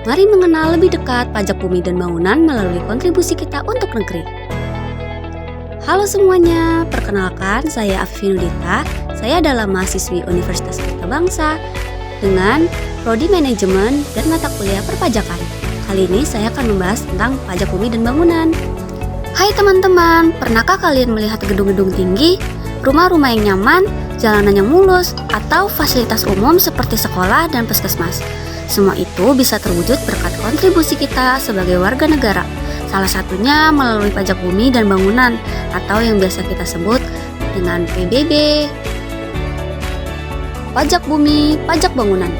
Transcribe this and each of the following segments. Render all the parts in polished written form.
Mari mengenal lebih dekat pajak bumi dan bangunan melalui kontribusi kita untuk negeri. Halo semuanya, perkenalkan saya Afifi Nudita. Saya adalah mahasiswi Universitas Pelita Bangsa dengan Prodi Manajemen dan mata kuliah Perpajakan. Kali ini saya akan membahas tentang pajak bumi dan bangunan. Hai teman-teman, pernahkah kalian melihat gedung-gedung tinggi, rumah-rumah yang nyaman, jalanan yang mulus, atau fasilitas umum seperti sekolah dan puskesmas? Semua itu bisa terwujud berkat kontribusi kita sebagai warga negara. Salah satunya melalui pajak bumi dan bangunan atau yang biasa kita sebut dengan PBB. Pajak bumi, pajak bangunan.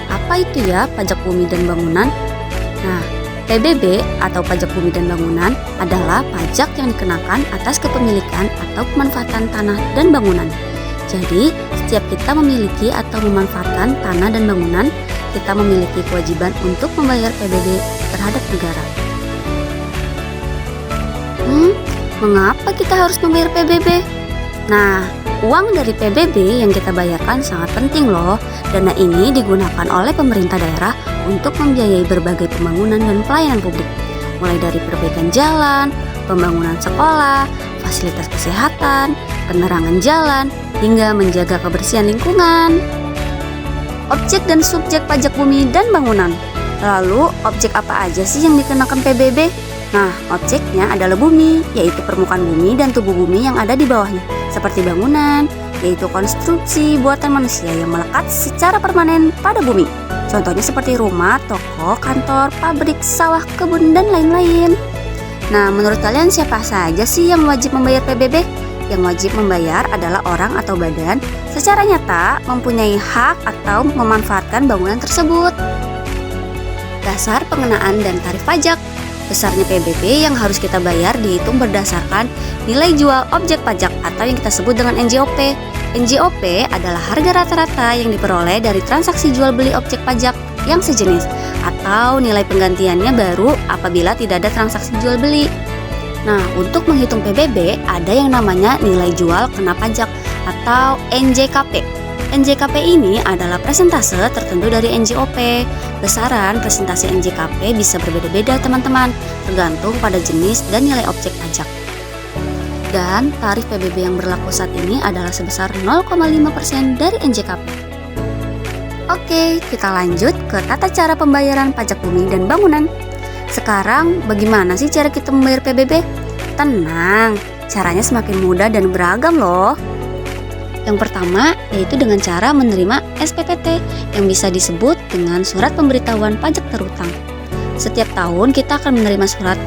Apa itu ya pajak bumi dan bangunan? Nah, PBB atau pajak bumi dan bangunan adalah pajak yang dikenakan atas kepemilikan atau pemanfaatan tanah dan bangunan. Jadi, setiap kita memiliki atau memanfaatkan tanah dan bangunan, kita memiliki kewajiban untuk membayar PBB terhadap negara. Mengapa kita harus membayar PBB? Nah, uang dari PBB yang kita bayarkan sangat penting loh. Dana ini digunakan oleh pemerintah daerah untuk membiayai berbagai pembangunan dan pelayanan publik, mulai dari perbaikan jalan, pembangunan sekolah, fasilitas kesehatan, penerangan jalan, hingga menjaga kebersihan lingkungan. Objek dan subjek pajak bumi dan bangunan. Lalu, objek apa aja sih yang dikenakan PBB? Nah, objeknya adalah bumi, yaitu permukaan bumi dan tubuh bumi yang ada di bawahnya, seperti bangunan, yaitu konstruksi buatan manusia yang melekat secara permanen pada bumi. Contohnya seperti rumah, toko, kantor, pabrik, sawah, kebun, dan lain-lain. Nah, menurut kalian siapa saja sih yang wajib membayar PBB? Yang wajib membayar adalah orang atau badan secara nyata mempunyai hak atau memanfaatkan bangunan tersebut. Dasar pengenaan dan tarif pajak. Besarnya PBB yang harus kita bayar dihitung berdasarkan nilai jual objek pajak atau yang kita sebut dengan NJOP. NJOP adalah harga rata-rata yang diperoleh dari transaksi jual beli objek pajak yang sejenis atau nilai penggantiannya baru apabila tidak ada transaksi jual beli. Nah, untuk menghitung PBB ada yang namanya nilai jual kena pajak atau NJKP. NJKP ini adalah persentase tertentu dari NJOP. Besaran presentasi NJKP bisa berbeda-beda teman-teman, tergantung pada jenis dan nilai objek pajak. Dan tarif PBB yang berlaku saat ini adalah sebesar 0,5% dari NJKP. Oke, kita lanjut ke tata cara pembayaran pajak bumi dan bangunan. Sekarang, bagaimana sih cara kita membayar PBB? Tenang, caranya semakin mudah dan beragam loh. Yang pertama, yaitu dengan cara menerima SPPT yang bisa disebut dengan Surat Pemberitahuan Pajak Terutang. Setiap tahun kita akan menerima surat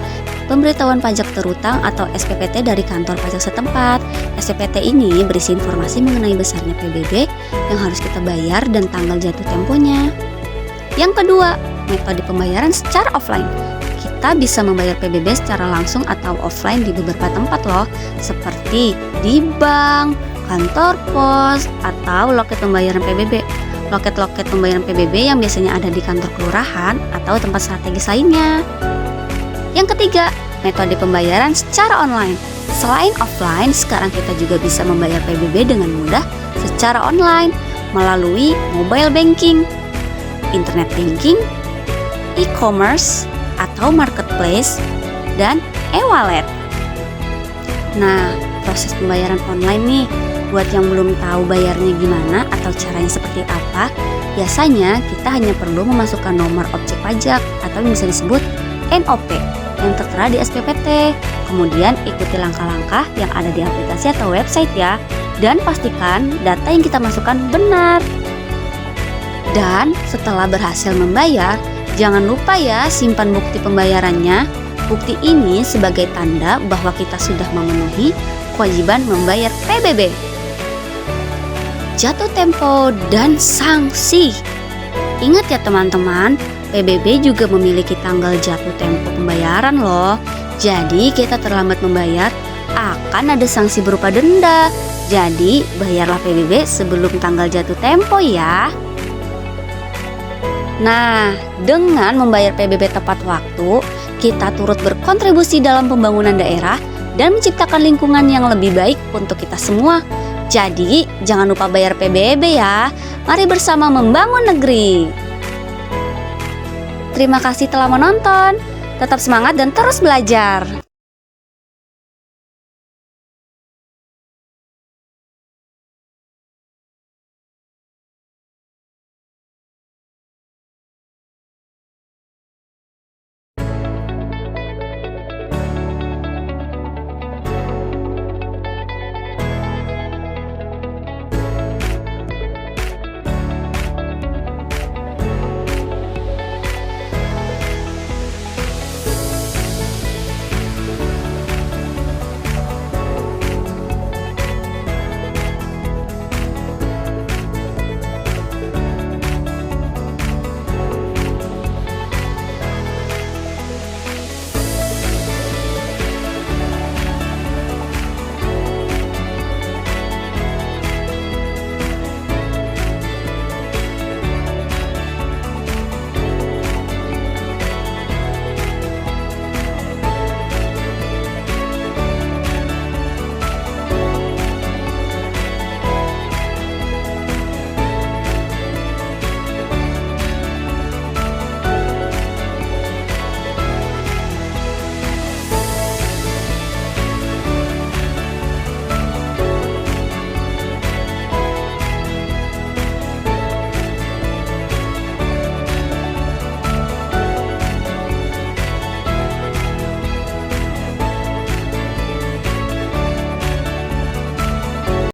pemberitahuan pajak terutang atau SPPT dari kantor pajak setempat. SPPT ini berisi informasi mengenai besarnya PBB yang harus kita bayar dan tanggal jatuh temponya. Yang kedua, metode pembayaran secara offline. Kita bisa membayar PBB secara langsung atau offline di beberapa tempat loh, seperti di bank, kantor pos, atau loket pembayaran PBB. Loket-loket pembayaran PBB yang biasanya ada di kantor kelurahan atau tempat strategis lainnya. Yang ketiga, metode pembayaran secara online. Selain offline, sekarang kita juga bisa membayar PBB dengan mudah secara online melalui mobile banking, internet banking, e-commerce, atau marketplace, dan e-wallet. Nah, proses pembayaran online nih, buat yang belum tahu bayarnya gimana atau caranya seperti apa, biasanya kita hanya perlu memasukkan nomor objek pajak atau yang bisa disebut NOP yang tertera di SPPT. Kemudian ikuti langkah-langkah yang ada di aplikasi atau website ya, dan pastikan data yang kita masukkan benar. Dan setelah berhasil membayar, jangan lupa ya simpan bukti pembayarannya. Bukti ini sebagai tanda bahwa kita sudah memenuhi kewajiban membayar PBB. Jatuh tempo dan sanksi. Ingat ya teman-teman, PBB juga memiliki tanggal jatuh tempo pembayaran loh. Jadi kita terlambat membayar akan ada sanksi berupa denda. Jadi bayarlah PBB sebelum tanggal jatuh tempo ya. Nah, dengan membayar PBB tepat waktu, kita turut berkontribusi dalam pembangunan daerah dan menciptakan lingkungan yang lebih baik untuk kita semua. Jadi, jangan lupa bayar PBB ya. Mari bersama membangun negeri. Terima kasih telah menonton. Tetap semangat dan terus belajar.